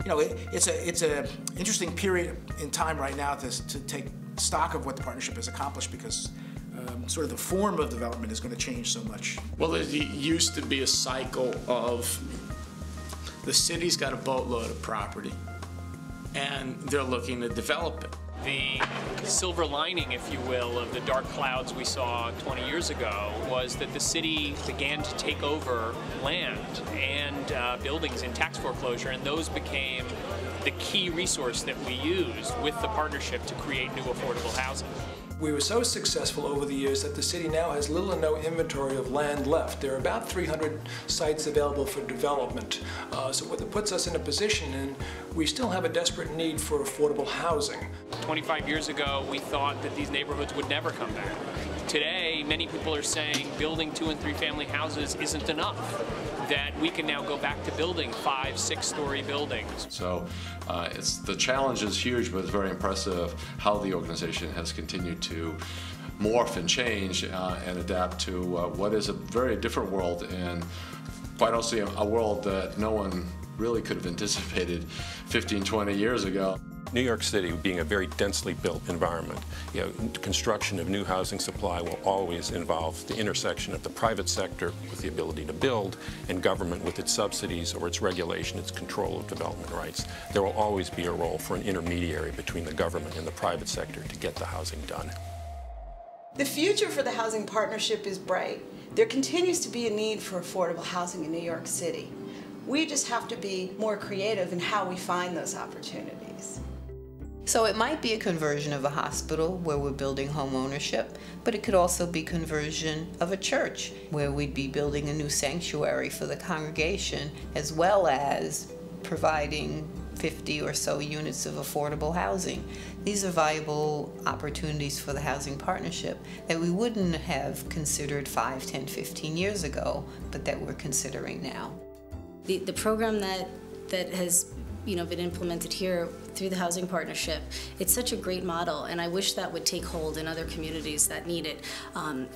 You know, it's a interesting period in time right now to take stock of what the partnership has accomplished, because sort of the form of development is going to change so much. Well, it used to be a cycle of the city's got a boatload of property and they're looking to develop it. The silver lining, if you will, of the dark clouds we saw 20 years ago was that the city began to take over land and buildings in tax foreclosure, and those became the key resource that we used with the partnership to create new affordable housing. We were so successful over the years that the city now has little or no inventory of land left. There are about 300 sites available for development. So what puts us in a position, and we still have a desperate need for affordable housing. 25 years ago, we thought that these neighborhoods would never come back. Today, many people are saying building 2- and 3-family houses isn't enough, that we can now go back to building 5- and 6-story buildings. So the challenge is huge, but it's very impressive how the organization has continued to morph and change and adapt to what is a very different world, and quite honestly a world that no one really could have anticipated 15, 20 years ago. New York City being a very densely built environment, construction of new housing supply will always involve the intersection of the private sector with the ability to build and government with its subsidies or its regulation, its control of development rights. There will always be a role for an intermediary between the government and the private sector to get the housing done. The future for the Housing Partnership is bright. There continues to be a need for affordable housing in New York City. We just have to be more creative in how we find those opportunities. So it might be a conversion of a hospital where we're building home ownership, but it could also be conversion of a church where we'd be building a new sanctuary for the congregation, as well as providing 50 or so units of affordable housing. These are viable opportunities for the Housing Partnership that we wouldn't have considered 5, 10, 15 years ago, but that we're considering now. The program that has been implemented here through the Housing Partnership, it's such a great model, and I wish that would take hold in other communities that need it.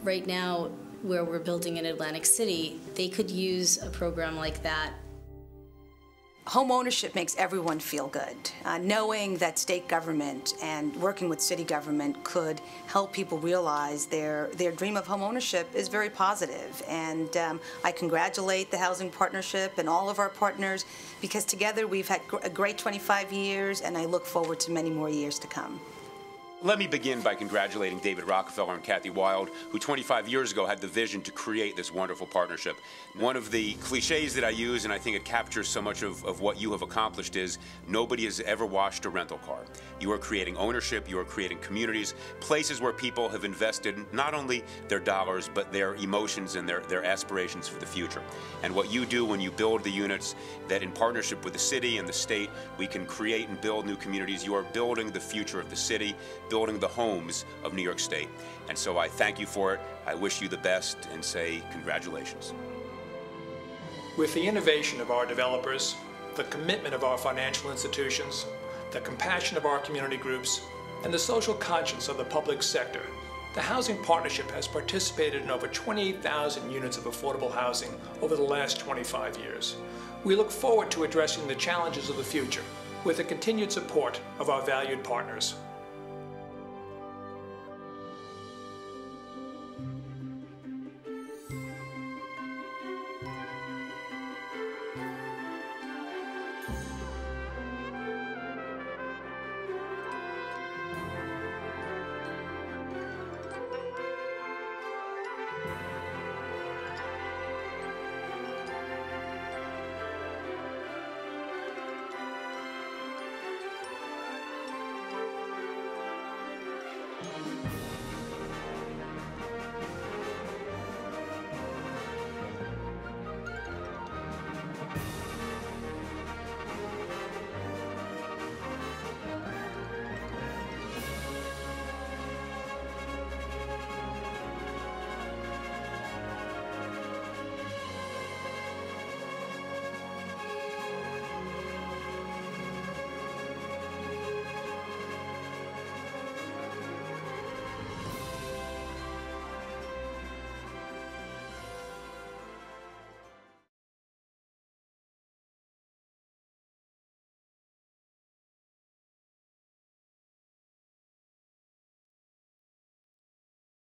Right now, where we're building in Atlantic City, they could use a program like that. Home ownership makes everyone feel good. Knowing that state government and working with city government could help people realize their dream of home ownership is very positive. And I congratulate the Housing Partnership and all of our partners, because together we've had a great 25 years, and I look forward to many more years to come. Let me begin by congratulating David Rockefeller and Kathy Wild, who 25 years ago had the vision to create this wonderful partnership. One of the cliches that I use, and I think it captures so much of what you have accomplished, is nobody has ever washed a rental car. You are creating ownership, you are creating communities, places where people have invested not only their dollars, but their emotions and their aspirations for the future. And what you do when you build the units that in partnership with the city and the state, we can create and build new communities, you are building the future of the city, building the homes of New York State. And so I thank you for it. I wish you the best and say congratulations. With the innovation of our developers, the commitment of our financial institutions, the compassion of our community groups, and the social conscience of the public sector, the Housing Partnership has participated in over 28,000 units of affordable housing over the last 25 years. We look forward to addressing the challenges of the future with the continued support of our valued partners.